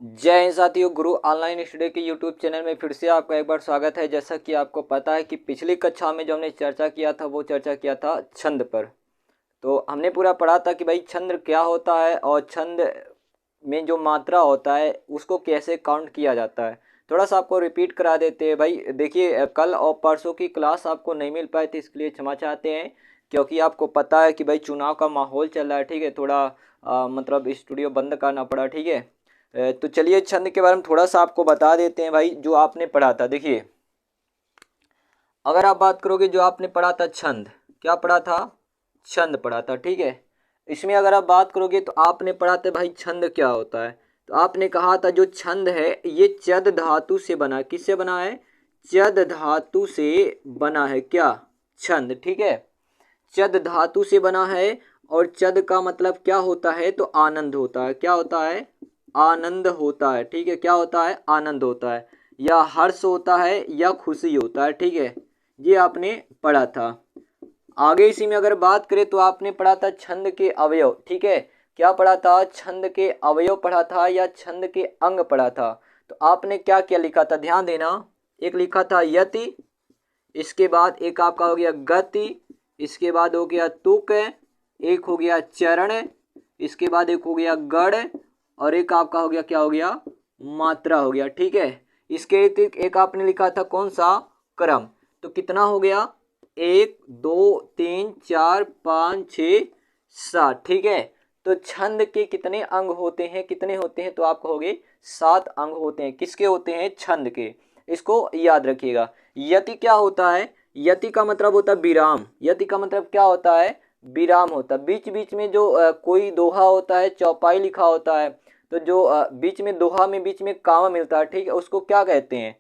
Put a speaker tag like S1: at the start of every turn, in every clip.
S1: जय हिंद साथियों, गुरु online study के यूट्यूब चैनल में फिर से आपका एक बार स्वागत है। जैसा कि आपको पता है कि पिछली कक्षा में जो हमने चर्चा किया था वो चर्चा किया था छंद पर। तो हमने पूरा पढ़ा था कि भाई छंद क्या होता है और छंद में जो मात्रा होता है उसको कैसे काउंट किया जाता है। थोड़ा सा आपको रिपीट करा देते हैं। भाई देखिए, कल और परसों की क्लास आपको नहीं मिल पाई थी, इसके लिए क्षमा चाहते हैं, क्योंकि आपको पता है कि भाई चुनाव का माहौल चल रहा है। ठीक है, थोड़ा मतलब स्टूडियो बंद करना पड़ा। ठीक है, तो चलिए छंद के बारे में थोड़ा सा आपको बता देते हैं। भाई जो आपने पढ़ा था, देखिए अगर आप बात करोगे, जो आपने पढ़ा था छंद, क्या पढ़ा था? छंद पढ़ा था। ठीक है, इसमें अगर आप बात करोगे तो आपने पढ़ा था भाई छंद क्या होता है। तो आपने कहा था जो छंद है ये चद धातु से बना है। किससे बना है? चद धातु से बना है। क्या? छंद। ठीक है, चद धातु से बना है। और चद का मतलब क्या होता है? तो आनंद होता है। क्या होता है? आनंद होता है। ठीक है, क्या होता है? आनंद होता है, या हर्ष होता है, या खुशी होता है। ठीक है, ये आपने पढ़ा था। आगे इसी में अगर बात करें तो आपने पढ़ा था छंद के अवयव। ठीक है, क्या पढ़ा था? छंद के अवयव पढ़ा था, या छंद के अंग पढ़ा था। तो आपने क्या क्या लिखा था, ध्यान देना। एक लिखा था यति, इसके बाद एक आपका हो गया गति, इसके बाद हो गया तुक, एक हो गया चरण, इसके बाद एक हो गया गढ़, और एक आपका हो गया, क्या हो गया? मात्रा हो गया। ठीक है, इसके एक आपने लिखा था कौन सा? क्रम। तो कितना हो गया? 1 2 3 4 5 6 7। ठीक है, तो छंद के कितने अंग होते हैं? कितने होते हैं? तो आप कहोगे 7 अंग होते हैं। किसके होते हैं? छंद के। इसको याद रखिएगा। यति क्या होता है? यति का मतलब होता है विराम। यति का मतलब क्या होता है? विराम होता है। बीच बीच में जो कोई दोहा होता है, चौपाई लिखा होता है, तो जो बीच में दोहा में बीच में कामा मिलता है, ठीक है, उसको क्या कहते हैं?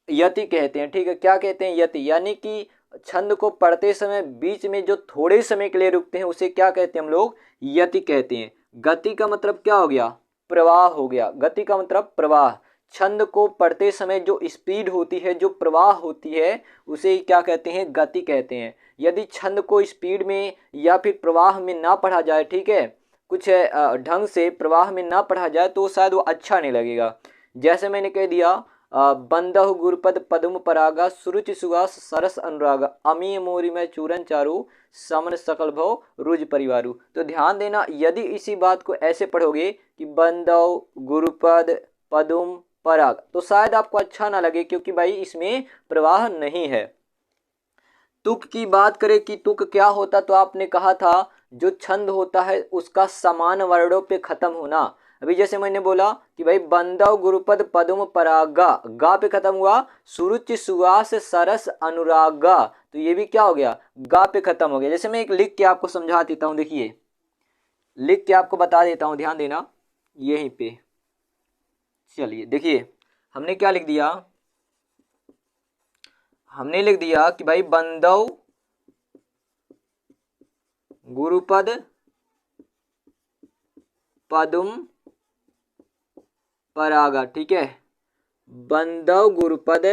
S1: यति कहते हैं। ठीक है, क्या कहते हैं? यति। यानी कि छंद को पढ़ते समय बीच में जो थोड़े समय के लिए रुकते हैं उसे क्या कहते हैं हम लोग? यति कहते हैं। गति का मतलब क्या हो गया? प्रवाह हो गया। गति का मतलब प्रवाह। छंद को पढ़ते समय जो स्पीड होती है, जो प्रवाह होती है, उसे क्या कहते हैं? गति कहते हैं। यदि छंद को स्पीड में या फिर प्रवाह में ना पढ़ा जाए, ठीक है, कुछ ढंग से प्रवाह में ना पढ़ा जाए तो शायद वो अच्छा नहीं लगेगा। जैसे मैंने कह दिया, बंदहु गुरुपद पद्म परागा सुरुचि सुहास सरस अनुरागा अमीय मोरी में चूरन चारू समन सकल भव रुज परिवारु। तो ध्यान देना, यदि इसी बात को ऐसे पढ़ोगे कि बंदहु गुरुपद पद्म पराग, तो शायद आपको अच्छा ना लगे, क्योंकि भाई इसमें प्रवाह नहीं है। तुक की बात करें कि तुक क्या होता, तो आपने कहा था जो छंद होता है उसका समान वर्णों पे खत्म होना। अभी जैसे मैंने बोला कि भाई बंदव गुरुपद पद्म परागा, गा पे खत्म हुआ, सुरुचि सुवास सरस अनुरागा, तो ये भी क्या हो गया? गा पे खत्म हो गया। जैसे मैं एक लिख के आपको समझा देता हूँ, देखिए लिख के आपको बता देता हूँ, ध्यान देना यहीं पे। चलिए देखिए, हमने क्या लिख दिया? हमने लिख दिया कि भाई बंदव गुरुपद पद्म परागा। ठीक है, बंदव गुरुपद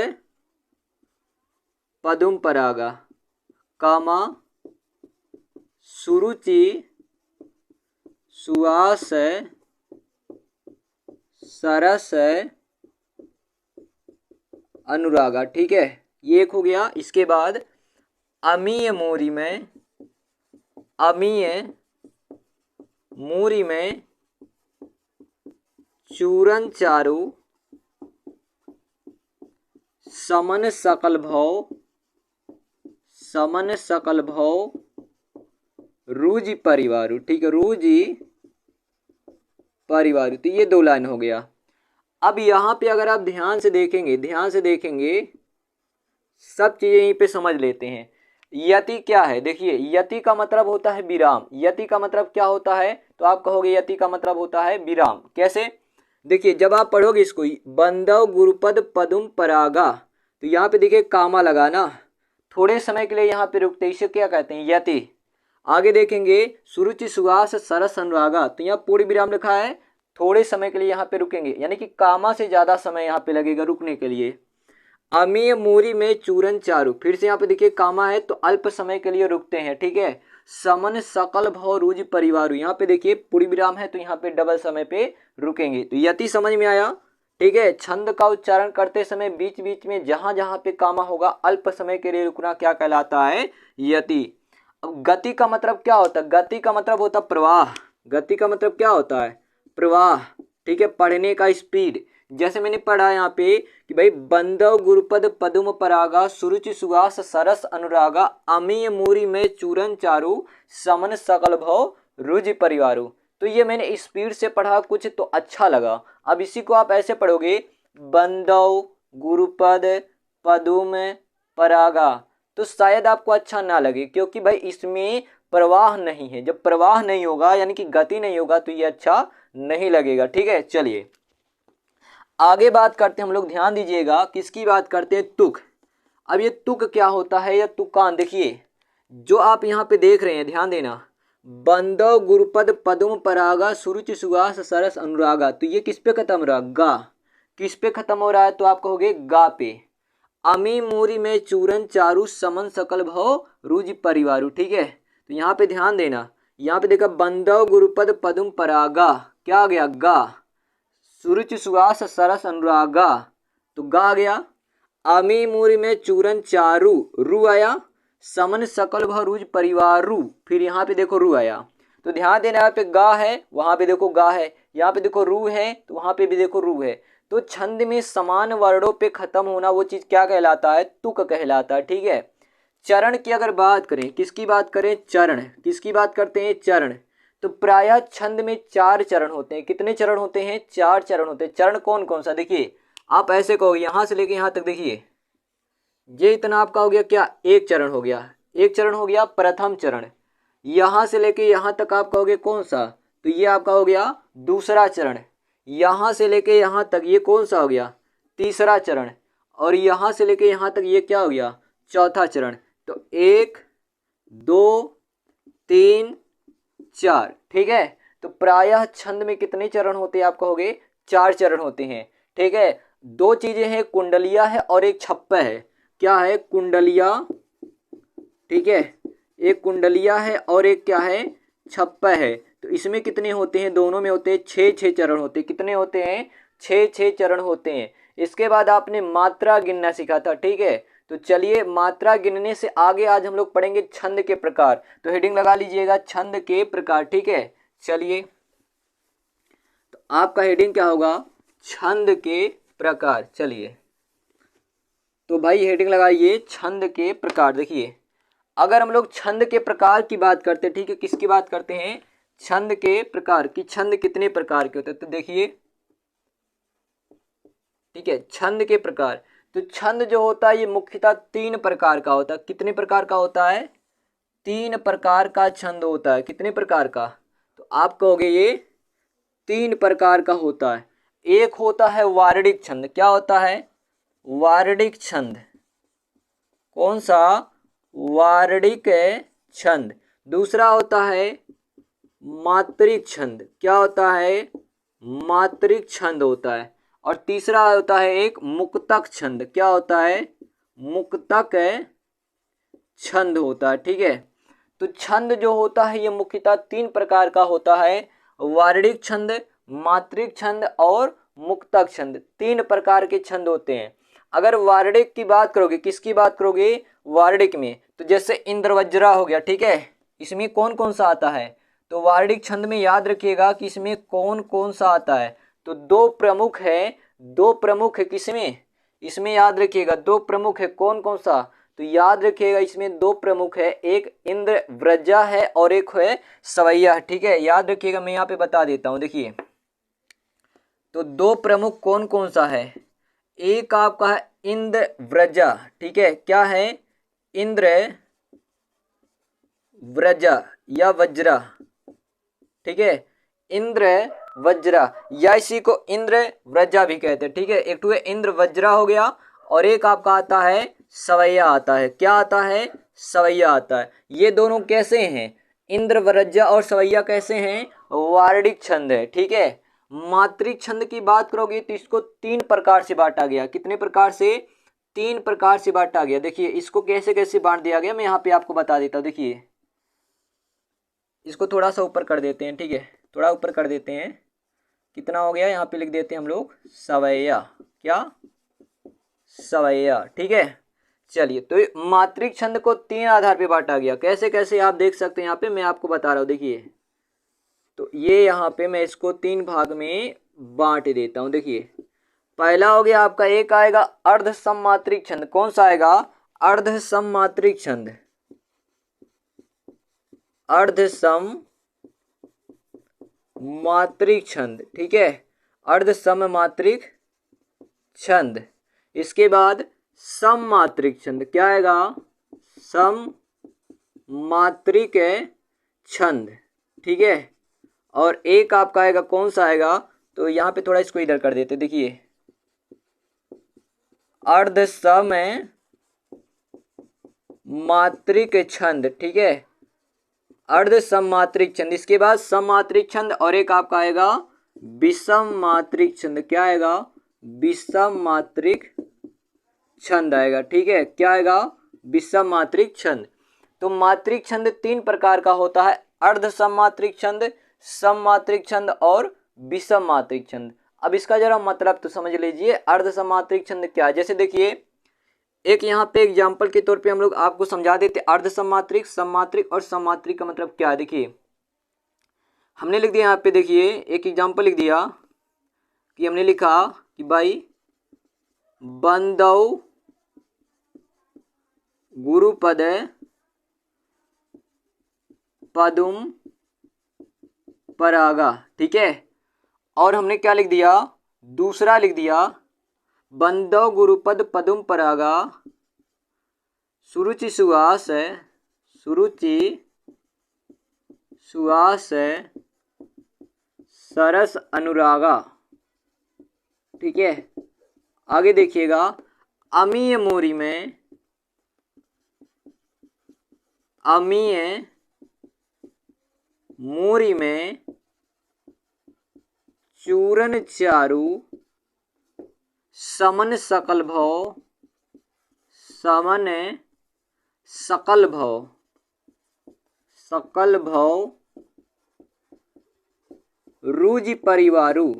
S1: पद्म परागा, कामा सुरुचि सुहास सरस अनुरागा। ठीक है, ये एक हो गया। इसके बाद अमीय मोरी में, अमीय मोरी में चूरन चारू समन सकल भव, समन सकल भव रूजी परिवारु। ठीक है, रूजी परिवारु। तो ये 2 लाइन हो गया। अब यहाँ पे अगर आप ध्यान से देखेंगे, ध्यान से देखेंगे, सब चीजें यहीं पे समझ लेते हैं। यति क्या है? देखिए, यति का मतलब होता है विराम। यति का मतलब क्या होता है? तो आप कहोगे यति का मतलब होता है विराम। कैसे? देखिए, जब आप पढ़ोगे इसको, बंदव गुरुपद पद्म परागा, तो यहाँ पे देखिए कामा लगाना, थोड़े समय के लिए यहाँ पे रुकते, इसे क्या कहते हैं? यति। आगे देखेंगे सुरुचि सुहास सरस अनुरागा, तो यहाँ पूर्ण विराम लिखा है, थोड़े समय के लिए यहाँ पे रुकेंगे, यानी कि कामा से ज्यादा समय यहाँ पे लगेगा रुकने के लिए। अमीय मूरी में चूरन चारू, फिर से यहाँ पे देखिए कामा है तो अल्प समय के लिए रुकते हैं। ठीक है, समन सकल भव रुज परिवारु। यहाँ पे देखिए पूर्ण विराम है तो यहाँ पे डबल समय पे रुकेंगे। तो यति समझ में आया, ठीक है। छंद का उच्चारण करते समय बीच बीच में जहां जहां पे कामा होगा अल्प समय के लिए रुकना क्या कहलाता है, यति। अब गति का मतलब क्या होता है, गति का मतलब होता है प्रवाह। गति का मतलब क्या होता है, प्रवाह, ठीक है, पढ़ने का स्पीड। जैसे मैंने पढ़ा यहाँ पे कि भाई बंदव गुरुपद पदुम परागा सुरुचि सुहास सरस अनुरागा अमीय मूरी में चूरन चारु समन सकल भव रुज परिवारु। तो ये मैंने स्पीड से पढ़ा कुछ तो अच्छा लगा। अब इसी को आप ऐसे पढ़ोगे बंदव गुरुपद पदुम परागा, तो शायद आपको अच्छा ना लगे क्योंकि भाई इसमें प्रवाह नहीं है। जब प्रवाह नहीं होगा यानी कि गति नहीं होगा तो ये अच्छा नहीं लगेगा, ठीक है। चलिए आगे बात करते हैं हम लोग, ध्यान दीजिएगा किसकी बात करते हैं, तुक। अब ये तुक क्या होता है या तुकान, देखिए जो आप यहाँ पे देख रहे हैं ध्यान देना, बंदव गुरुपद पदुम परागा सुरुचि सुहास सरस अनुरागा, तो ये किस पे खत्म हो रहा है, गा। किस पे खत्म हो रहा है, तो आप कहोगे गा पे। अमी मूरी में चूरन चारु समन सकल भव रुज परिवारु, ठीक है। तो यहाँ पे ध्यान देना, यहाँ पे देखा बंदव गुरुपद पदुम परागा, क्या आ गया, गा। सुरुचि सुहास सरस अनुरागा, तो गा आ गया। अमी मूरी में चूरन चारु, रू आया। समन सकल भव रुज परिवारु, फिर यहाँ पे देखो रू आया। तो ध्यान देना, यहाँ पे गा है वहां पे देखो गा है, यहाँ पे देखो रू है तो वहां पे भी देखो रू है। तो छंद में समान वर्णों पे खत्म होना वो चीज क्या कहलाता है, तुक कहलाता है, ठीक है। चरण की अगर बात करें, किसकी बात करें, चरण। किसकी बात करते हैं, चरण। तो प्रायः छंद में 4 चरण होते हैं। कितने चरण होते हैं, 4 चरण होते हैं। चरण कौन कौन सा, देखिए आप ऐसे कहोगे यहां से लेके यहां तक, देखिए ये इतना आपका हो गया क्या, एक चरण हो गया। एक चरण हो गया प्रथम चरण। यहां से लेके यहां तक आप कहोगे कौन सा, तो ये आपका हो गया दूसरा चरण। यहां से लेके यहां तक ये कौन सा हो गया, तीसरा चरण। और यहां से लेके यहां तक ये क्या हो गया, चौथा चरण। तो 1 2 3 4, ठीक है। तो प्रायः छंद में कितने चरण होते हैं, आप कहोगे 4 चरण होते हैं, ठीक है। 2 चीजें हैं, कुंडलिया है और एक छप्पा है। क्या है, कुंडलिया, ठीक है, एक कुंडलिया है और एक क्या है, छप्पा है। तो इसमें कितने होते हैं, दोनों में होते हैं 6 चरण होते हैं। कितने होते हैं, 6 चरण होते हैं। इसके बाद आपने मात्रा गिनना सीखा था, ठीक है। तो चलिए मात्रा गिनने से आगे आज हम लोग पढ़ेंगे छंद के प्रकार। तो हेडिंग लगा लीजिएगा छंद के प्रकार, ठीक है। चलिए तो आपका हेडिंग क्या होगा, छंद के प्रकार। चलिए तो भाई हेडिंग लगाइए छंद के प्रकार। देखिए अगर हम लोग छंद के प्रकार की बात करते हैं, ठीक है, किसकी बात करते हैं, छंद के प्रकार की। छंद कितने प्रकार के होते हैं, तो देखिए, ठीक है, छंद के प्रकार। तो छंद जो होता है ये मुख्यतः 3 प्रकार का होता है। कितने प्रकार का होता है, 3 प्रकार का छंद होता है। कितने प्रकार का, तो आप कहोगे ये 3 प्रकार का होता है। एक होता है वार्णिक छंद। क्या होता है, वार्णिक छंद। कौन सा, वार्णिक छंद। दूसरा होता है मात्रिक छंद। क्या होता है, मात्रिक छंद होता है। और तीसरा होता है एक मुक्तक छंद। क्या होता है, मुक्तक छंद होता है, ठीक है। तो छंद जो होता है ये मुख्यतः 3 प्रकार का होता है, वार्णिक छंद, मात्रिक छंद और मुक्तक छंद। 3 प्रकार के छंद होते हैं। अगर वार्णिक की बात करोगे, किसकी बात करोगे, वार्णिक में, तो जैसे इंद्रवज्रा हो गया, ठीक है। इसमें कौन कौन सा आता है, तो वार्णिक छंद में याद रखिएगा कि इसमें कौन कौन सा आता है। तो 2 प्रमुख है, 2 प्रमुख है किसमें, इसमें याद रखिएगा 2 प्रमुख है। कौन कौन सा, तो याद रखिएगा इसमें 2 प्रमुख है, एक इंद्रवज्रा है और एक है सवैया, ठीक है। याद रखिएगा, मैं यहाँ पे बता देता हूँ। देखिए तो 2 प्रमुख कौन कौन सा है, एक आपका है इंद्रवज्रा, ठीक है। क्या है, इंद्रवज्रा या वज्रा, ठीक है, इंद्रवज्रा या इसी को इंद्रवज्रा भी कहते हैं, ठीक है। एक तो इंद्रवज्रा हो गया और एक आपका आता है सवैया आता है। क्या आता है, सवैया आता है। ये दोनों कैसे हैं, इंद्रवज्रा और सवैया कैसे हैं, वार्णिक छंद है, ठीक है। मात्रिक छंद की बात करोगे तो इसको 3 प्रकार से बांटा गया। कितने प्रकार से, 3 प्रकार से बांटा गया। देखिए इसको कैसे कैसे बांट दिया गया, मैं यहाँ पे आपको बता देता हूँ। देखिए इसको थोड़ा सा ऊपर कर देते हैं, ठीक है, थोड़ा ऊपर कर देते हैं। कितना हो गया, यहाँ पे लिख देते हैं हम लोग सवैया, क्या, सवैया, ठीक है। चलिए, तो मात्रिक छंद को 3 आधार पे बांटा गया। कैसे कैसे आप देख सकते हैं, यहाँ पे मैं आपको बता रहा हूँ, देखिए। तो ये यहाँ पे मैं इसको 3 भाग में बांट देता हूँ। देखिए, पहला हो गया आपका, एक आएगा अर्ध सममात्रिक छंद। कौन सा आएगा, अर्ध सममात्रिक छंद, अर्ध सममात्रिक छंद, ठीक है, अर्ध सममात्रिक छंद। इसके बाद सममात्रिक छंद, क्या आएगा, सममात्रिक छंद, ठीक है। और एक आपका आएगा, कौन सा आएगा, तो यहाँ पे थोड़ा इसको इधर कर देते, देखिए, अर्ध सममात्रिक छंद, ठीक है, अर्ध सममात्रिक छंद। इसके बाद सममात्रिक छंद, और एक आपका आएगा विषम मात्रिक छंद। क्या आएगा, विषम मात्रिक छंद आएगा, ठीक है। क्या आएगा, विषम मात्रिक छंद। तो मात्रिक छंद 3 प्रकार का होता है, अर्ध सममात्रिक छंद, सममात्रिक छंद और विषम मात्रिक छंद। अब इसका जरा मतलब तो समझ लीजिए, अर्ध सममात्रिक छंद क्या है। जैसे देखिए, एक यहाँ पे एग्जाम्पल के तौर पे हम लोग आपको समझा देते, अर्ध सममात्रिक, सममात्रिक और सममात्रिक का मतलब क्या है। देखिए, हमने लिख दिया यहाँ पे, देखिए एक एग्जाम्पल लिख दिया कि हमने लिखा कि भाई बंदौ गुरुपद पदुम परागा, ठीक है। और हमने क्या लिख दिया, दूसरा लिख दिया, बंदौ गुरुपद पदुम परागा सुरुचि सुहास है, सुरुचि सुहास है सरस अनुरागा, ठीक है। आगे देखिएगा, अमीय मोरी में, अमीय मोरी में चूरन चारु समन सकल भव, समन सकल भव, सकल भव रुजि परिवारु,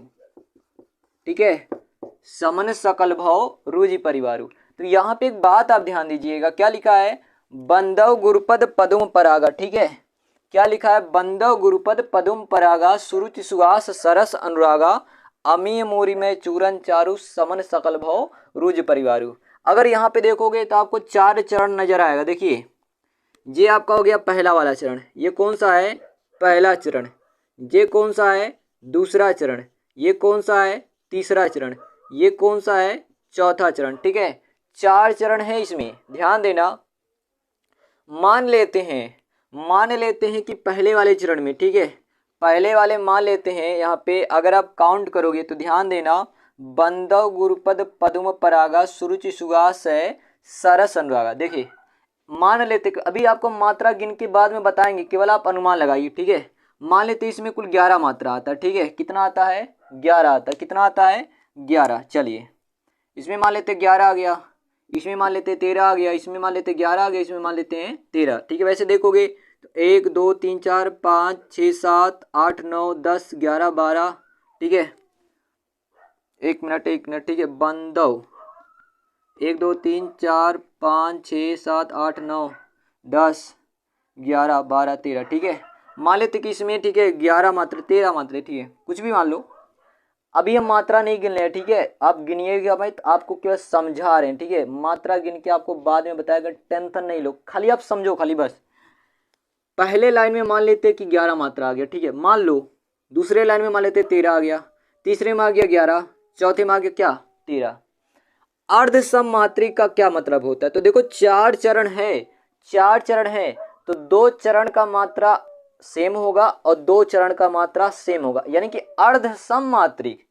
S1: ठीक है, समन सकल भव रुजि परिवारु। तो यहाँ पे एक बात आप ध्यान दीजिएगा, क्या लिखा है, बंदव गुरुपद पदुम परागा, ठीक है। क्या लिखा है, बंदव गुरुपद पदुम परागा सुरुचि सुहास सरस अनुरागा अमीय मोरी में चूरन चारु समन सकल भव रुज परिवारु। अगर यहाँ पे देखोगे तो आपको 4 चरण नजर आएगा। देखिए, ये आपका हो गया पहला वाला चरण, ये कौन सा है, पहला चरण। ये कौन सा है, दूसरा चरण। ये कौन सा है, तीसरा चरण। ये कौन सा है, चौथा चरण, ठीक है। 4 चरण है इसमें, ध्यान देना। मान लेते हैं कि पहले वाले चरण में, ठीक है, पहले वाले मान लेते हैं, यहाँ पे अगर आप काउंट करोगे तो ध्यान देना, बंदव गुरुपद पदुम परागा सुरुचि सुहास है सरस अनुरागा। देखिए, मान लेते, अभी आपको मात्रा गिन के बाद में बताएंगे, केवल आप अनुमान लगाइए, ठीक है। मान लेते इसमें कुल 11 मात्रा आता है, ठीक है। कितना आता है, 11 आता है। कितना आता है, 11। चलिए, इसमें मान लेते 11 आ गया, इसमें मान लेते 13 आ गया, इसमें मान लेते 11 आ गया, इसमें मान लेते हैं 13, ठीक है। वैसे देखोगे तो 1 2 3 4 5 6 7 8 9 10 11 12, ठीक है। एक मिनट, ठीक है। बंदव 1 2 3 4 5 6 7 8 9 10 11 12 13, ठीक है। मान लेते कि इसमें, ठीक है, 11 मात्रा 13 मात्रा, ठीक है, कुछ भी मान लो। अभी हम मात्रा नहीं गिन रहे हैं, ठीक है। आप गिनिएगा भाई, तो आपको केवल समझा रहे हैं, ठीक है। मात्रा गिन के आपको बाद में बताएगा, टेंशन नहीं लो, खाली आप समझो, खाली बस। पहले लाइन में मान लेते कि 11 मात्रा आ गया, ठीक है, मान लो। दूसरे लाइन में मान लेते 13 आ गया, तीसरे में आ गया 11, चौथे में आ गया क्या, 13। अर्ध सममात्रिक का क्या मतलब होता है, तो देखो 4 चरण है, 4 चरण है, तो 2 चरण का मात्रा सेम होगा और 2 चरण का मात्रा सेम होगा, यानी कि अर्ध सममात्रिक।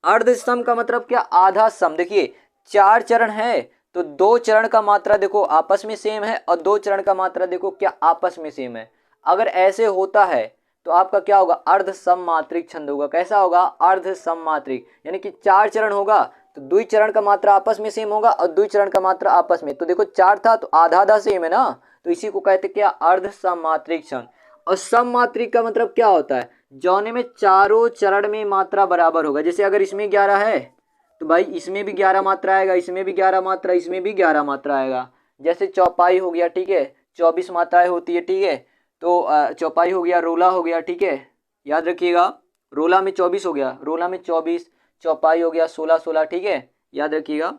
S1: अर्ध सम का मतलब क्या, आधा सम। देखिए, 4 चरण है तो 2 चरण का मात्रा देखो आपस में सेम है और 2 चरण का मात्रा देखो क्या आपस में सेम है। अगर ऐसे होता है तो आपका क्या होगा, अर्ध सममात्रिक छंद होगा। कैसा होगा, अर्ध सममात्रिक, यानी कि 4 चरण होगा तो 2 चरण का मात्रा आपस में सेम होगा और 2 चरण का मात्रा आपस में, तो देखो 4 था तो आधा आधा सेम है ना, तो इसी को कहते क्या, अर्ध सममात्रिक छंद। और सममात्रिक का मतलब क्या होता है, जौने में चारों चरण में मात्रा बराबर होगा। जैसे अगर इसमें 11 है तो भाई इसमें भी 11 मात्रा आएगा, इसमें भी 11 मात्रा, इसमें भी 11 मात्रा आएगा। जैसे चौपाई हो गया, ठीक है, 24 मात्राएं होती है, ठीक है। तो चौपाई हो गया, रोला हो गया, ठीक है, याद रखिएगा। रोला में 24 हो गया, रोला में 24, चौपाई हो गया 16 16, ठीक है, याद रखिएगा।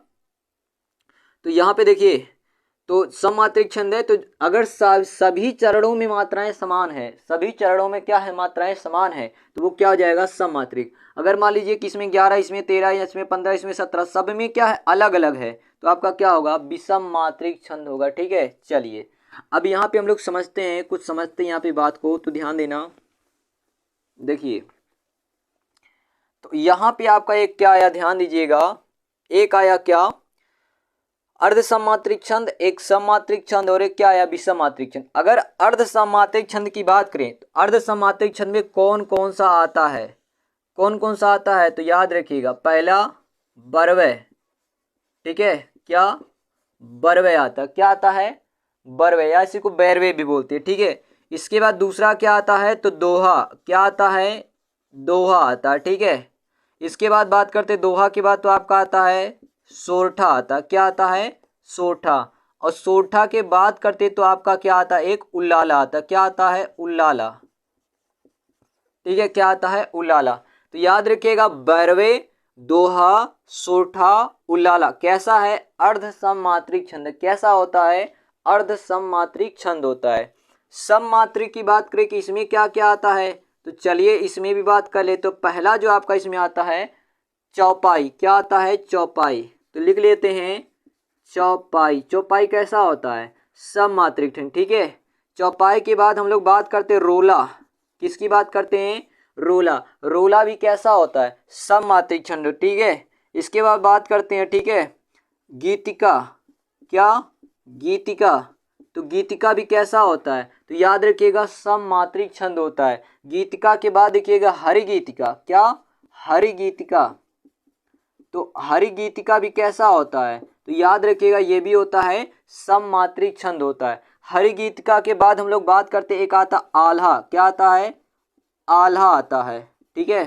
S1: तो यहाँ पे देखिए, तो सममात्रिक छंद है, तो अगर सभी चरणों में मात्राएं समान है, सभी चरणों में क्या है, मात्राएं समान है, तो वो क्या हो जाएगा, सममात्रिक। अगर मान लीजिए कि इसमें 11, इसमें 13, इसमें 15, इसमें 17, सब में क्या है, अलग अलग है, तो आपका क्या होगा, विषम मात्रिक छंद होगा, ठीक है। चलिए अब यहाँ पे हम लोग समझते हैं, कुछ समझते हैं यहाँ पे बात को, तो ध्यान देना। देखिए तो यहाँ पे आपका एक क्या आया, ध्यान दीजिएगा, एक आया क्या, अर्ध सममात्रिक छंद, एक सममात्रिक छंद, और एक क्या आया, विषम मात्रिक छंद। अगर अर्ध सममात्रिक छंद की बात करें तो अर्ध सममात्रिक छंद में कौन कौन सा आता है, कौन कौन सा आता है, तो याद रखिएगा, पहला बरवय, ठीक है, क्या बरवय आता, क्या आता है, बरवय, या इसी को बैरवे भी बोलते हैं, ठीक है। इसके बाद दूसरा क्या आता है, तो दोहा, क्या आता है, दोहा आता है, ठीक है। इसके बाद बात करते दोहा के बाद तो आपका आता है सोरठा आता, क्या आता है, सोरठा। और सोरठा के बाद करते तो आपका क्या आता है, एक उल्लाला आता, क्या आता है, उल्लाला, ठीक है, क्या आता है, उल्लाला। तो याद रखिएगा, बैरवे, दोहा, सोरठा, उल्लाला कैसा है, अर्ध सममात्रिक छंद, कैसा होता है, अर्ध सममात्रिक छंद होता है। सममात्रिक की बात करें कि इसमें क्या क्या आता है, तो चलिए इसमें भी बात कर ले। तो पहला जो आपका इसमें आता है चौपाई, क्या आता है, चौपाई, तो लिख लेते हैं चौपाई। चौपाई कैसा होता है, सममात्रिक छंद, ठीक है। चौपाई के बाद हम लोग बात करते हैं रोला, किसकी बात करते हैं, रोला, रोला भी कैसा होता है, सममात्रिक छंद, ठीक है। इसके बाद बात करते हैं, ठीक है, गीतिका, क्या, गीतिका, तो गीतिका भी कैसा होता है, तो याद रखिएगा सममात्रिक छंद होता है। गीतिका के बाद देखिएगा हरिगीतिका, क्या, हरिगीतिका, तो हरिगीतिका भी कैसा होता है, तो याद रखिएगा ये भी होता है सममात्रिक छंद होता है। हरिगीतिका के बाद हम लोग बात करते हैं, एक आता आल्हा, क्या आता है, आल्हा आता है, ठीक है,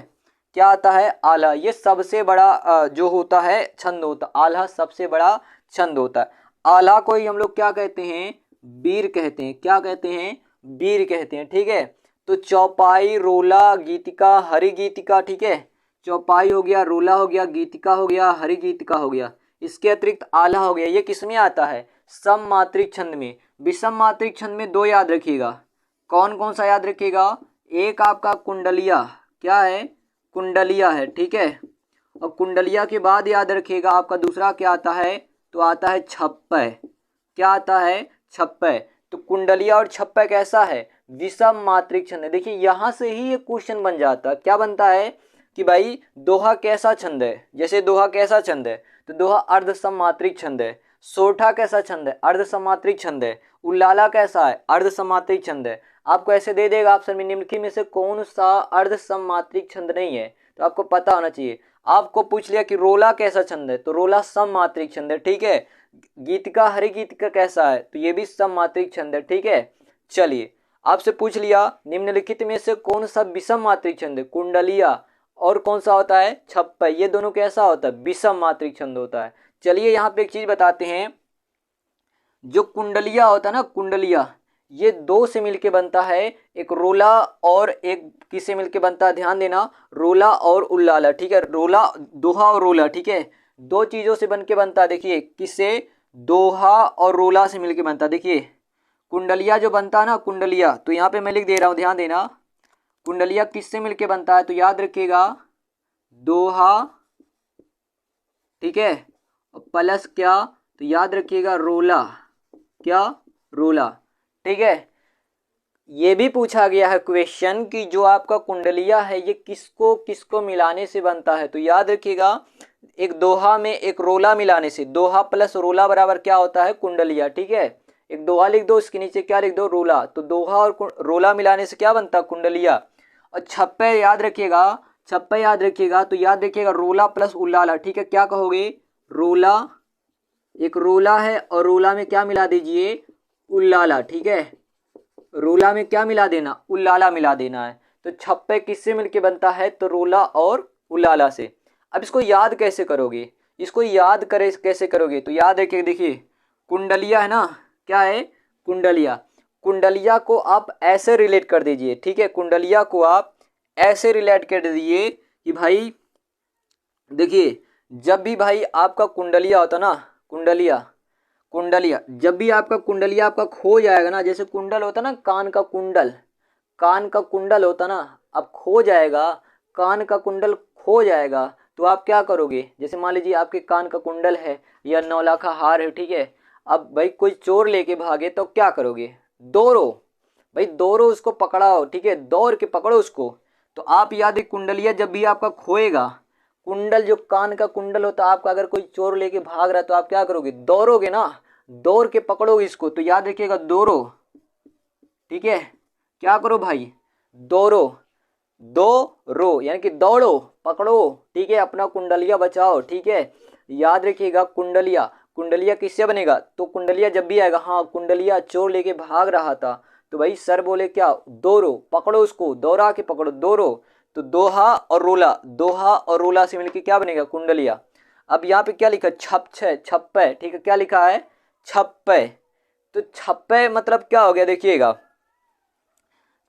S1: क्या आता है, आल्हा। ये सबसे बड़ा जो होता है छंद होता है, आल्हा सबसे बड़ा छंद होता है। आल्हा को ही हम लोग क्या कहते हैं, वीर कहते हैं, क्या कहते हैं, वीर कहते हैं, ठीक है। तो चौपाई, रोला, गीतिका, हरिगीतिका, ठीक है, चौपाई हो गया, रोला हो गया, गीतिका हो गया, हरिगीतिका हो गया, इसके अतिरिक्त आल्हा हो गया, ये किसमें आता है, सममात्रिक छंद में। विषम मात्रिक छंद में दो याद रखिएगा, कौन कौन सा याद रखिएगा, एक आपका कुंडलिया, क्या है, कुंडलिया है, ठीक है। और कुंडलिया के बाद याद रखिएगा आपका दूसरा क्या आता है, तो आता है छप्पय, क्या आता है, छप्पय। तो कुंडलिया और छप्पय कैसा है, विषम मात्रिक छंद है। देखिए यहाँ से ही एक क्वेश्चन बन जाता है, क्या बनता है कि भाई दोहा कैसा छंद है, जैसे दोहा कैसा छंद है, तो दोहा अर्ध सममात्रिक छंद है। सोरठा कैसा छंद है, अर्ध सममात्रिक छंद है। उल्लाला कैसा है, अर्ध सममात्रिक छंद है। आपको ऐसे दे देगा ऑप्शन में, निम्नलिखित में से कौन सा अर्ध सममात्रिक छंद नहीं है, तो आपको पता होना चाहिए। आपको पूछ लिया कि रोला कैसा छंद है, तो रोला सममात्रिक छंद है, ठीक है। गीतिका, हरिगीतिका कैसा है, तो ये भी सममात्रिक छंद है, ठीक है। चलिए आपसे पूछ लिया निम्नलिखित में से कौन सा विषम मात्रिक छंद है, कुंडलिया और कौन सा होता है, छप्पय, ये दोनों कैसा होता है, विषम मात्रिक छंद होता है। चलिए यहाँ पे एक चीज बताते हैं, जो कुंडलिया होता है ना, कुंडलिया ये दो से मिलके बनता है, एक रोला और एक किससे मिलके बनता है, ध्यान देना, रोला और उल्लाला, ठीक है, रोला, दोहा और रोला, ठीक है, दो चीजों से बन के बनता है। देखिए किससे, दोहा और रोला से मिलके बनता है। देखिए कुंडलिया जो बनता है ना, कुंडलिया, तो यहाँ पे मैं लिख दे रहा हूँ, ध्यान देना, कुंडलिया किससे मिलके बनता है, तो याद रखिएगा दोहा, ठीक है, प्लस क्या, तो याद रखिएगा रोला, क्या, रोला, ठीक है। ये भी पूछा गया है क्वेश्चन कि जो आपका कुंडलिया है ये किसको किसको मिलाने से बनता है, तो याद रखिएगा एक दोहा में एक रोला मिलाने से, दोहा प्लस रोला बराबर क्या होता है, कुंडलिया, ठीक है। एक दोहा लिख दो, इसके नीचे क्या लिख दो, रोला, तो दोहा और रोला मिलाने से क्या बनता है, कुंडलिया। और छप्पय याद रखिएगा, छप्पय याद रखिएगा, तो याद रखिएगा रोला प्लस उल्लाला, ठीक है, क्या कहोगे, रोला, एक रोला है और रोला में क्या मिला दीजिए, उल्लाला, ठीक है, रोला में क्या मिला देना, उल्लाला मिला देना है। तो छप्पे किससे मिलके बनता है, तो रोला और उल्लाला से। अब इसको याद कैसे करोगे, इसको याद करे कैसे करोगे, तो याद है कि देखिए कुंडलिया है ना, क्या है कुंडलिया, कुंडलिया को आप ऐसे रिलेट कर दीजिए, ठीक है, कुंडलिया को आप ऐसे रिलेट कर दीजिए कि भाई देखिए जब भी भाई आपका कुंडलिया होता ना, कुंडलिया कुंडलिया जब भी आपका कुंडलिया आपका खो जाएगा ना, जैसे कुंडल होता ना, कान का कुंडल, कान का कुंडल होता ना, अब खो जाएगा, कान का कुंडल खो जाएगा, तो आप क्या करोगे, जैसे मान लीजिए आपके कान का कुंडल है या 9 लाख हार है, ठीक है, अब भाई कोई चोर लेके भागे तो क्या करोगे, दौड़ो भाई, दौड़ो उसको पकड़ाओ, ठीक है, दौड़ के पकड़ो उसको। तो आप याद है कुंडलिया जब भी आपका खोएगा, कुंडल जो कान का कुंडल होता है आपका, अगर कोई चोर लेके भाग रहा है तो आप क्या करोगे, दौड़ोगे ना, दौड़ के पकड़ोगे इसको। तो याद रखिएगा दौड़ो, ठीक है, क्या करो भाई, दौड़ो, दो यानी कि दौड़ो पकड़ो, ठीक है, अपना कुंडलिया बचाओ, ठीक है। याद रखिएगा कुंडलिया, कुंडलिया किससे बनेगा, तो कुंडलिया जब भी आएगा, हाँ कुंडलिया चोर लेके भाग रहा था, तो भाई सर बोले क्या, दौड़ो पकड़ो उसको, दौड़ा के पकड़ो, दौड़ो। तो दोहा और रोला, दोहा और रोला से मिलकर क्या बनेगा, कुंडलिया। अब यहाँ पे क्या लिखा, छप्पे, ठीक है, क्या लिखा है, छप्पे। तो छप्पे मतलब क्या हो गया, देखिएगा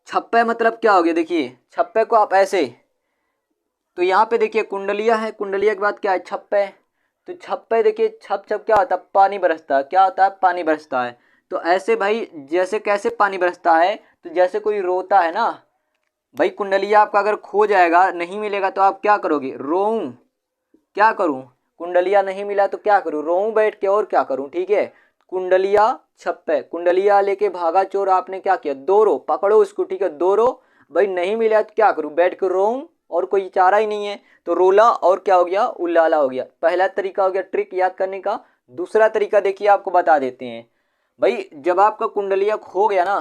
S1: छप्पे मतलब क्या हो गया, देखिए छप्पे को आप ऐसे, तो यहाँ पे देखिए कुंडलिया है, कुंडलिया के बाद क्या है, छप्पे। तो छप्पे देखिए, छप छप क्या होता है, पानी बरसता है, क्या होता है, पानी बरसता है। तो ऐसे भाई जैसे कैसे पानी बरसता है, तो जैसे कोई रोता है ना भाई, कुंडलिया आपका अगर खो जाएगा, नहीं मिलेगा, तो आप क्या करोगे, रोऊं, क्या करूं, कुंडलिया नहीं मिला तो क्या करूं, रोऊं बैठ के, और क्या करूं, ठीक है। कुंडलिया छप्पे, कुंडलिया लेके भागा चोर, आपने क्या किया, दौड़ो पकड़ो उसको, ठीक है, दौड़ो भाई, नहीं मिला तो क्या करूं, बैठ के रोऊं, और कोई चारा ही नहीं है, तो रोला और क्या हो गया, उल्लाला हो गया। पहला तरीका हो गया ट्रिक याद करने का। दूसरा तरीका देखिए आपको बता देते हैं। भाई जब आपका कुंडलिया खो गया ना,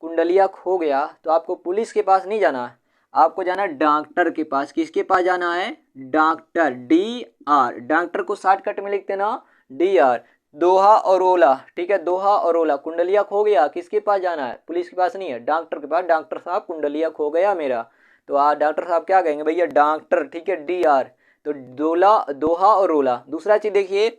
S1: कुंडलिया खो गया, तो आपको पुलिस के पास नहीं जाना, आपको जाना है डॉक्टर के पास। किसके पास जाना है, डॉक्टर, DR, डॉक्टर को शॉर्टकट में लिखते ना, DR। दोहा और ओला, ठीक है, दोहा और ओला, कुंडलिया खो गया, किसके पास जाना है, पुलिस के पास नहीं है, डॉक्टर के पास, डॉक्टर साहब कुंडलिया खो गया मेरा। तो डॉक्टर साहब क्या कहेंगे, भैया डॉक्टर, ठीक है, DR। तो दोहा और ओला। दूसरा चीज देखिए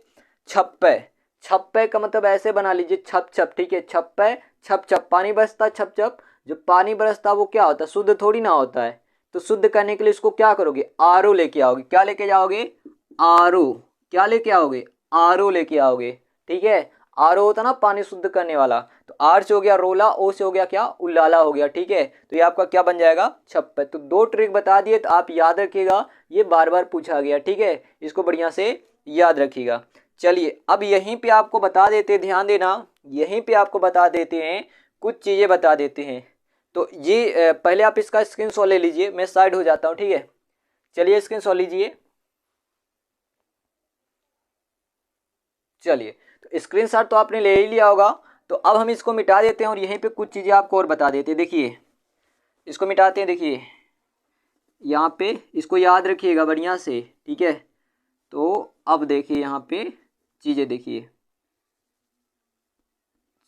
S1: छप्पे, छप्पे का मतलब ऐसे बना लीजिए, छप छप, ठीक है, छप्पे, छप छप, पानी बरसता छप छप, जो पानी बरसता वो क्या होता है, शुद्ध थोड़ी ना होता है। तो शुद्ध करने के लिए इसको क्या करोगे, RO लेके आओगे, क्या लेके जाओगे, RO, क्या लेके आओगे, RO लेके आओगे, ठीक है। RO होता ना पानी शुद्ध करने वाला, तो R से हो गया रोला, O से हो गया क्या, उल्लाला हो गया, ठीक है। तो ये आपका क्या बन जाएगा, छप्पे। तो 2 ट्रिक बता दिए, तो आप याद रखिएगा, ये बार बार पूछा गया, ठीक है, इसको बढ़िया से याद रखिएगा। चलिए अब यहीं पे आपको बता देते, ध्यान देना, यहीं पे आपको बता देते हैं, कुछ चीज़ें बता देते हैं। तो ये पहले आप इसका स्क्रीनशॉट ले लीजिए, मैं साइड हो जाता हूँ, ठीक है। चलिए स्क्रीनशॉट लीजिए, चलिए तो स्क्रीनशॉट तो आपने ले ही लिया होगा। तो अब हम इसको मिटा देते हैं और यहीं पे कुछ चीज़ें आपको और बता देते हैं। देखिए इसको मिटाते हैं, देखिए यहाँ पे इसको याद रखिएगा बढ़िया से, ठीक है। तो अब देखिए यहाँ पे चीज़ें देखिए,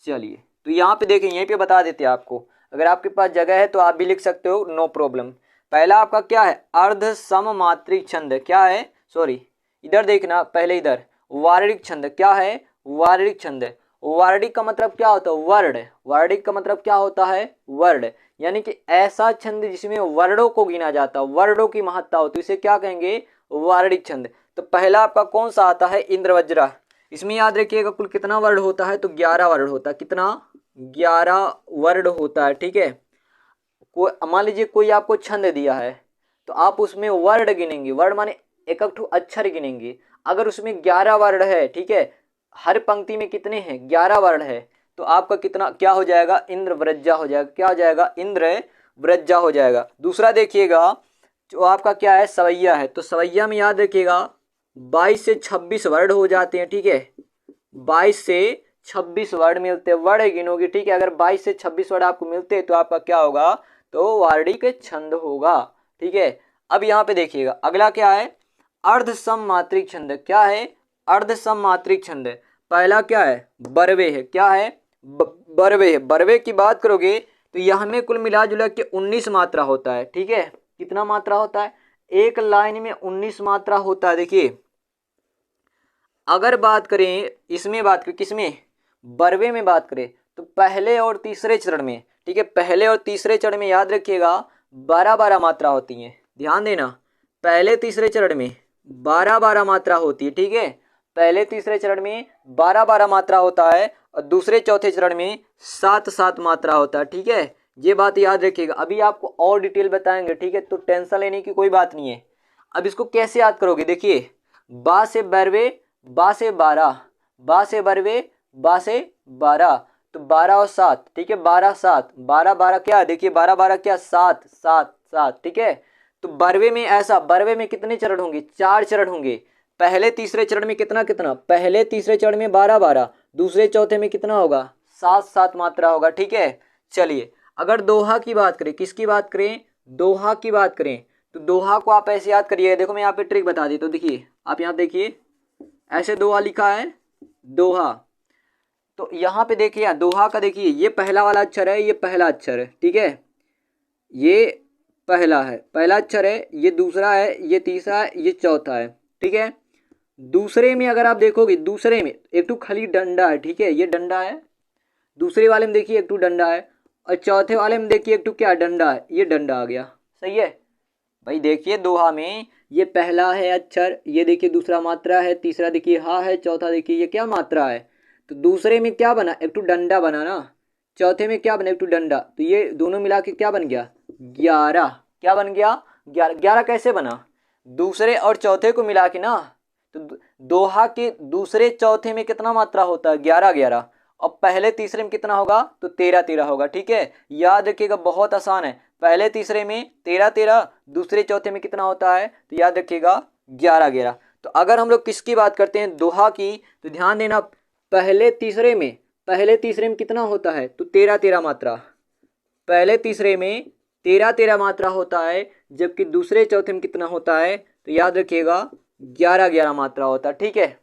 S1: चलिए तो यहाँ पे देखिए, यहीं पे बता देते हैं आपको, अगर आपके पास जगह है तो आप भी लिख सकते हो, नो प्रॉब्लम। पहला आपका क्या है, अर्ध सममात्रिक छंद, क्या है, सॉरी इधर देखना पहले, इधर वार्णिक छंद, क्या है, वार्णिक छंद। वार्णिक का मतलब क्या होता है, वर्ण, वार्णिक का मतलब क्या होता है, वर्ण, यानी कि ऐसा छंद जिसमें वर्णों को गिना जाता है, वर्णों की महत्ता होती है, इसे क्या कहेंगे, वार्णिक छंद। तो पहला आपका कौन सा आता है, इंद्रवज्रा। इसमें याद रखिएगा कुल कितना वर्ण होता है, तो 11 वर्ण होता है, कितना, 11 वर्ण होता है, ठीक है। कोई मान लीजिए कोई आपको छंद दिया है, तो आप उसमें वर्ण गिनेंगे, वर्ण माने एक एक अक्षर गिनेंगे। अगर उसमें 11 वर्ण है, ठीक है, हर पंक्ति में कितने हैं, 11 वर्ण है, तो आपका कितना क्या हो जाएगा, इंद्रव्रजा हो जाएगा, क्या हो जाएगा, इंद्रव्रजा हो जाएगा। दूसरा देखिएगा जो आपका क्या है, सवैया है, तो सवैया में याद रखिएगा 22 से 26 वर्ण हो जाते हैं, ठीक है, 22 से 26 वर्ड मिलते हैं, वर्ड गिनोगे, ठीक है। अगर 22 से 26 वर्ड आपको मिलते हैं तो आपका क्या होगा, तो वार्णिक छंद होगा, ठीक है। अब यहाँ पे देखिएगा अगला क्या है, अर्ध सममात्रिक छंद, क्या है, अर्ध सममात्रिक छंद। पहला क्या है, बरवे है, क्या है, बरवे, बरवे की बात करोगे तो यहाँ में कुल मिला जुला के 19 मात्रा होता है। ठीक है, कितना मात्रा होता है? एक लाइन में 19 मात्रा होता है। देखिए अगर बात करें इसमें, बात करें किसमें, बरवे में बात करें तो पहले और तीसरे चरण में, ठीक है, पहले और तीसरे चरण में याद रखिएगा 12-12 मात्रा होती हैं। ध्यान देना, पहले तीसरे चरण में 12-12 मात्रा होती है। ठीक है, पहले तीसरे चरण में 12-12 मात्रा होता है और दूसरे चौथे चरण में 7-7 मात्रा होता है। ठीक है, ये बात याद रखिएगा। अभी आपको और डिटेल बताएंगे। ठीक है, तो टेंशन लेने की कोई बात नहीं है। अब इसको कैसे याद करोगे? देखिए बा से बरवे, बा से 12, बा से बरवे, बा से 12, तो 12 और 7, ठीक है, 12-7, 12-12 क्या? देखिए 12-12 क्या? 7-7-7। ठीक है, तो बरवे में ऐसा, बरवे में कितने चरण होंगे? 4 चरण होंगे। पहले तीसरे चरण में कितना कितना? पहले तीसरे चरण में 12-12, दूसरे चौथे में कितना होगा? 7-7 मात्रा होगा। ठीक है, चलिए अगर दोहा की बात करें, किसकी बात करें? दोहा की बात करें तो दोहा को आप ऐसे याद करिए। देखो मैं यहाँ पे ट्रिक बता दी, तो देखिए आप यहाँ देखिए ऐसे दोहा लिखा है, दोहा। तो यहाँ पे देखिए दोहा का, देखिए ये पहला वाला अक्षर है, ये पहला अक्षर है। ठीक है, ये पहला है, पहला अक्षर है, ये दूसरा है, ये तीसरा है, ये चौथा है। ठीक है, दूसरे में अगर आप देखोगे, दूसरे में एक तो खाली डंडा है। ठीक है, ये डंडा है, दूसरे वाले में देखिए एक तो डंडा है, और चौथे वाले में देखिए एक तो क्या डंडा है, ये डंडा आ गया। सही है भाई। देखिए दोहा में ये पहला है अक्षर, ये देखिए दूसरा मात्रा है, तीसरा देखिए हा है, चौथा देखिए ये क्या मात्रा है। तो दूसरे में क्या बना? एक तो डंडा बना ना, चौथे में क्या बना? एक तो डंडा। तो ये दोनों मिला के क्या बन गया? 11। क्या बन गया? 11। 11 कैसे बना? दूसरे और चौथे को मिला के ना, तो दोहा के दूसरे चौथे में कितना मात्रा होता है? 11-11। और पहले तीसरे में कितना होगा? तो 13-13 होगा। ठीक है, याद रखिएगा, बहुत आसान है। पहले तीसरे में 13-13, दूसरे चौथे में कितना होता है? तो याद रखिएगा 11-11। तो अगर हम लोग किसकी बात करते हैं? दोहा की, तो ध्यान देना पहले तीसरे में कितना होता है? तो 13-13 मात्रा। पहले तीसरे में 13-13 मात्रा होता है, जबकि दूसरे चौथे में कितना होता है? तो याद रखिएगा 11-11 मात्रा होता है। ठीक है,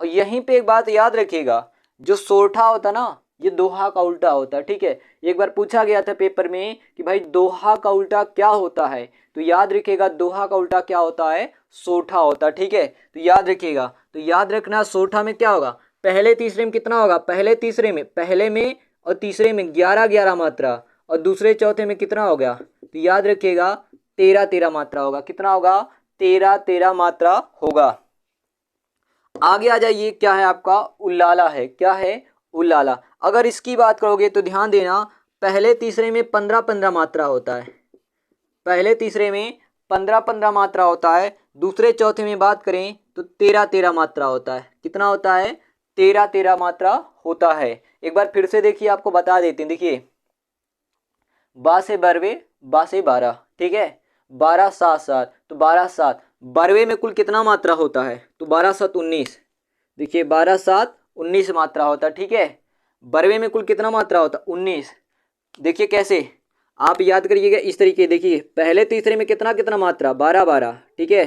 S1: और यहीं पे एक बात याद रखिएगा, जो सोठा होता ना, ये दोहा का उल्टा होता है। ठीक है, एक बार पूछा गया था पेपर में कि भाई दोहा का उल्टा क्या होता है, तो याद रखिएगा दोहा का उल्टा क्या होता है? सोठा होता है। ठीक है, तो याद रखिएगा, तो याद रखना सोठा में क्या होगा? पहले तीसरे में कितना होगा? पहले तीसरे में, पहले में और तीसरे में 11-11 मात्रा, और दूसरे चौथे में कितना हो गया? तो याद रखिएगा 13-13 मात्रा होगा। कितना होगा? 13-13 मात्रा होगा। आगे आ जाइए, क्या है आपका? उल्लाला है। क्या है? उल्लाला। अगर इसकी बात करोगे तो ध्यान देना, पहले तीसरे में 15-15 मात्रा होता है, पहले तीसरे में 15-15 मात्रा होता है। दूसरे चौथे में बात करें तो 13-13 मात्रा होता है। कितना होता है? 13-13 मात्रा होता है। एक बार फिर से देखिए, आपको बता देते हैं। देखिए बा से बरवे, बा से 12, ठीक है, 12-7-7, तो 12-7। बरवे में कुल कितना मात्रा होता है? तो 12-7 19। देखिए 12-7 19 मात्रा होता है। ठीक है, बरवे में कुल कितना मात्रा होता है? 19। देखिए कैसे आप याद करिएगा इस तरीके। देखिए पहले तीसरे में कितना कितना मात्रा? 12-12। ठीक है,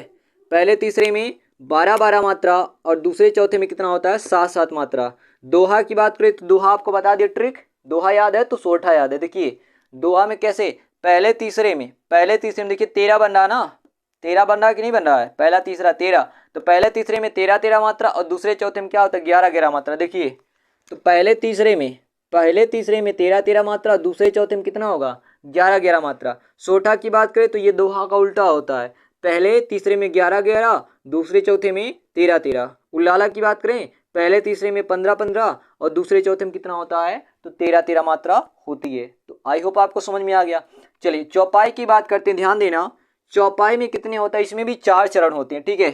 S1: पहले तीसरे में 12-12 मात्रा, और दूसरे चौथे में कितना होता है? 7-7 मात्रा। दोहा की बात करें तो दोहा आपको बता दिया ट्रिक, दोहा याद है तो सोठा याद है। देखिए दोहा में कैसे, पहले तीसरे में देखिए 13 बन रहा ना, 13 बन रहा कि नहीं बन रहा है? पहला तीसरा 13, तो पहले तीसरे में 13-13 मात्रा, और दूसरे चौथे में क्या होता है? 11-11 मात्रा। देखिए तो पहले तीसरे में 13-13 मात्रा, दूसरे चौथे में कितना होगा? 11-11 मात्रा। सोठा की बात करें तो ये दोहा का उल्टा होता है, पहले तीसरे में 11-11, दूसरे चौथे में 13-13। उल्लाला की बात करें, पहले तीसरे में 15-15, और दूसरे चौथे में कितना होता है? तो 13-13 मात्रा होती है। तो आई होप आपको समझ में आ गया। चलिए चौपाई की बात करते हैं। ध्यान देना, चौपाई में कितने होता है? इसमें भी 4 चरण होते हैं। ठीक है,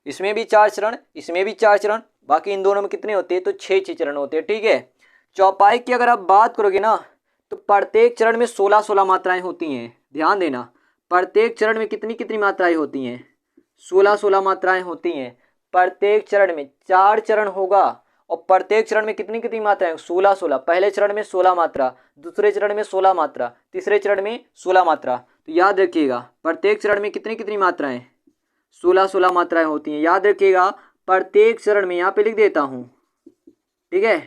S1: इसमें भी 4 चरण, इसमें भी 4 चरण, बाकी इन दोनों में कितने होते हैं? तो 6 चरण होते हैं। ठीक है, चौपाई की अगर आप बात करोगे ना, तो प्रत्येक चरण में 16-16 मात्राएं होती हैं। ध्यान देना, प्रत्येक चरण में कितनी कितनी मात्राएं होती हैं? 16-16 मात्राएं होती हैं प्रत्येक चरण में। 4 चरण होगा, और प्रत्येक चरण में कितनी कितनी मात्राएं? 16-16। पहले चरण में 16 मात्रा, दूसरे चरण में 16 मात्रा, तीसरे चरण में 16 मात्रा। तो याद रखिएगा प्रत्येक चरण में कितनी कितनी मात्राएं? 16-16 मात्राएं होती हैं। याद रखिएगा प्रत्येक चरण में, यहाँ पे लिख देता हूँ। ठीक है,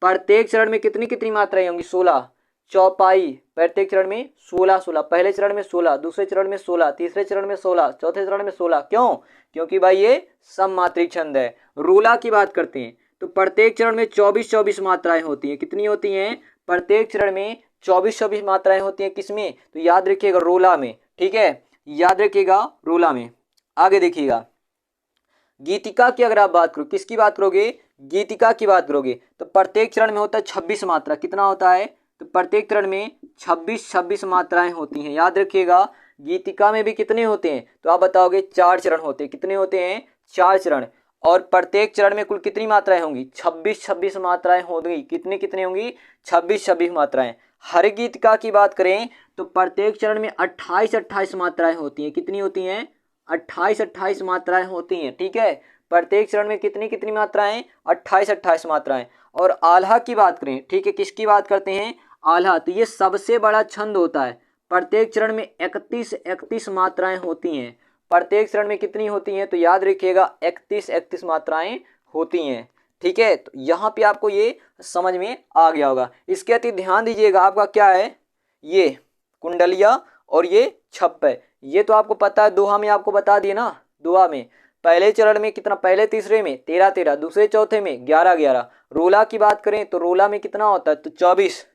S1: प्रत्येक चरण में कितनी कितनी मात्राएं होंगी? 16। चौपाई प्रत्येक चरण में 16, पहले चरण में 16, दूसरे चरण में 16, तीसरे चरण में 16, चौथे चरण में 16। क्यों? क्योंकि भाई ये सममात्रिक छंद है। रूला की बात करते हैं तो प्रत्येक चरण में 24 मात्राएं होती हैं। कितनी होती हैं? प्रत्येक चरण में 24 मात्राएं होती हैं। किसमें? तो याद रखिएगा रोला में। ठीक है, याद रखिएगा रोला में। आगे देखिएगा, गीतिका की अगर आप बात करो, किसकी बात करोगे? गीतिका की बात करोगे तो प्रत्येक चरण में होता है 26 मात्रा। कितना होता है? तो प्रत्येक चरण में 26 मात्राएं होती हैं। याद रखिएगा, गीतिका में भी कितने होते हैं? तो आप बताओगे 4 चरण होते हैं। कितने होते हैं? 4 चरण। और प्रत्येक चरण में कुल कितनी मात्राएं होंगी? 26 मात्राएं होंगी। कितनी कितनी होंगी? 26 मात्राएं। हर गीतिका की बात करें तो प्रत्येक चरण में 28 मात्राएं होती हैं। कितनी होती हैं? 28 मात्राएं होती हैं। ठीक है, प्रत्येक चरण में कितनी कितनी मात्राएं? 28 मात्राएं। और आल्हा की बात करें, ठीक है, किसकी बात करते हैं? आल्हा। तो ये सबसे बड़ा छंद होता है। प्रत्येक चरण में 31 मात्राएं होती हैं। प्रत्येक चरण में कितनी होती हैं? तो याद रखिएगा 31 मात्राएं होती हैं। ठीक है, तो यहाँ पे आपको ये समझ में आ गया होगा। इसके अति ध्यान दीजिएगा, आपका क्या है? ये कुंडलिया और ये छप्प है। ये तो आपको पता है, दोहा में आपको बता दिए ना। दोहा में पहले चरण में कितना? पहले तीसरे में 13, दूसरे चौथे में 11। रोला की बात करें तो रोला में कितना होता है? तो 24।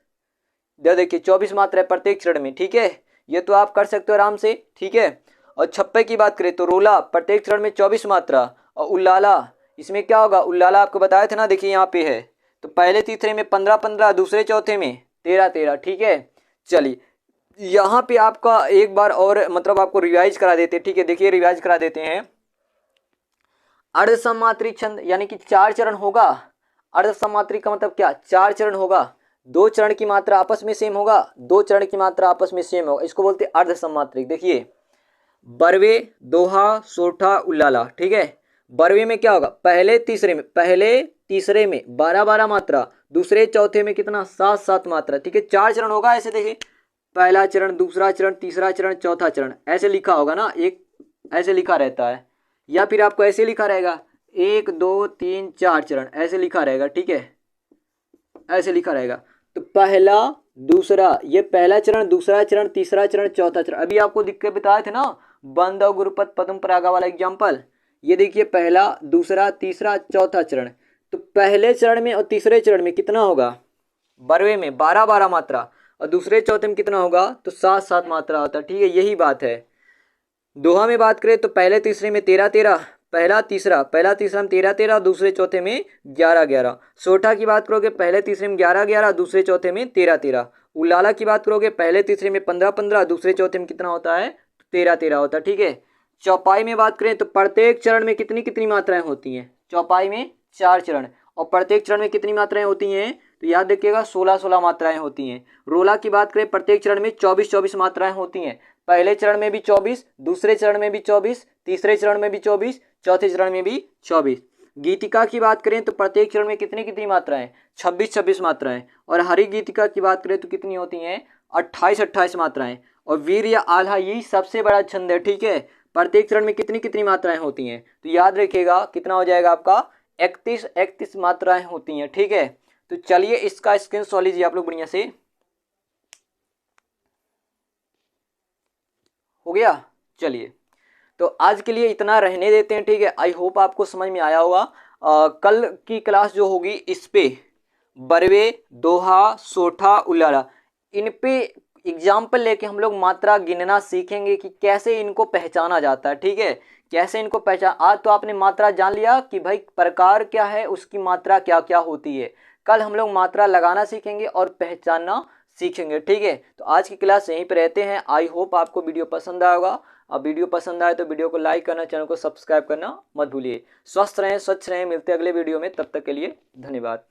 S1: देखिए 24 मात्रा है प्रत्येक चरण में। ठीक है, ये तो आप कर सकते हो आराम से। ठीक है, और छप्पे की बात करें तो रोला प्रत्येक चरण में 24 मात्रा। और उल्लाला, इसमें क्या होगा? उल्लाला आपको बताया था ना, देखिए यहाँ पे है। तो पहले तीसरे में 15, दूसरे चौथे में 13। ठीक है, चलिए यहाँ पे आपका एक बार और मतलब आपको रिवाइज करा देते हैं। ठीक है, देखिए रिवाइज करा देते हैं। अर्ध सम्मात्रिक छंद यानी कि 4 चरण होगा। अर्ध सम्मात्रिक का मतलब क्या? 4 चरण होगा। 2 चरण की मात्रा आपस में सेम होगा, 2 चरण की मात्रा आपस में सेम होगा। इसको बोलते हैं अर्ध सम्मात्रिक। देखिए बरवे, दोहा, सोठा, उल्लाला। ठीक है, बरवे में क्या होगा? पहले तीसरे में 12 मात्रा, दूसरे चौथे में कितना? 7 मात्रा। ठीक है, 4 चरण होगा। ऐसे देखिए, पहला चरण, दूसरा चरण, तीसरा चरण, चौथा चरण, ऐसे लिखा होगा ना। एक ऐसे लिखा रहता है, या फिर आपको ऐसे लिखा रहेगा 1 2 3 4 चरण, ऐसे लिखा रहेगा। ठीक है, ऐसे लिखा रहेगा। तो पहला, दूसरा, ये पहला चरण, दूसरा चरण, तीसरा चरण, चौथा चरण। अभी आपको दिक्कत बताए थे ना, बंद और गुरुपद पद्म परागा वाला एग्जाम्पल। ये देखिए पहला, दूसरा, तीसरा, चौथा चरण। तो पहले चरण में और तीसरे चरण में कितना होगा? बरवे में 12 मात्रा, और दूसरे चौथे में कितना होगा? तो 7 मात्रा होता है। ठीक है, यही बात है। दोहा में बात करें तो पहले तीसरे में 13, पहला तीसरा में 13, दूसरे चौथे में 11। सोठा की बात करोगे पहले तीसरे में 11, दूसरे चौथे में 13। उल्लाला की बात करोगे पहले तीसरे में 15, दूसरे चौथे में कितना होता है? 13 होता है। ठीक है, चौपाई में बात करें तो प्रत्येक चरण में कितनी कितनी मात्राएं होती हैं? चौपाई में 4 चरण, और प्रत्येक चरण में कितनी मात्राएं होती हैं? तो याद रखिएगा 16 मात्राएं होती हैं। रोला की बात करें प्रत्येक चरण में 24 मात्राएं होती हैं। पहले चरण में भी 24, दूसरे चरण में भी 24, तीसरे चरण में भी 24, चौथे चरण में भी 24। गीतिका की बात करें तो प्रत्येक चरण में कितनी कितनी मात्राएं? 26 मात्राएं। और हरि गीतिका की बात करें तो कितनी होती हैं? 28 मात्राएं। और वीर या आल्हा यही सबसे बड़ा छंद है। ठीक है, प्रत्येक चरण में कितनी कितनी मात्राएं होती हैं? तो याद रखिएगा कितना हो जाएगा आपका? 31 मात्राएं होती हैं। ठीक है, तो चलिए इसका स्क्रीनशॉट लीजिए आप लोग बढ़िया से। हो गया? चलिए, तो आज के लिए इतना रहने देते हैं। ठीक है, आई होप आपको समझ में आया होगा। कल की क्लास जो होगी इस पे बरवे, दोहा, सोठा, उल्लाला, इन पे एग्जाम्पल लेके हम लोग मात्रा गिनना सीखेंगे कि कैसे इनको पहचाना जाता है। ठीक है, कैसे इनको पहचान। आज तो आपने मात्रा जान लिया कि भाई प्रकार क्या है, उसकी मात्रा क्या क्या होती है। कल हम लोग मात्रा लगाना सीखेंगे और पहचानना सीखेंगे। ठीक है, तो आज की क्लास यहीं पे रहते हैं। आई होप आपको वीडियो पसंद आया होगा। अब वीडियो पसंद आए तो वीडियो को लाइक करना, चैनल को सब्सक्राइब करना मत भूलिए। स्वस्थ रहें, स्वच्छ रहें, मिलते हैं अगले वीडियो में। तब तक के लिए धन्यवाद।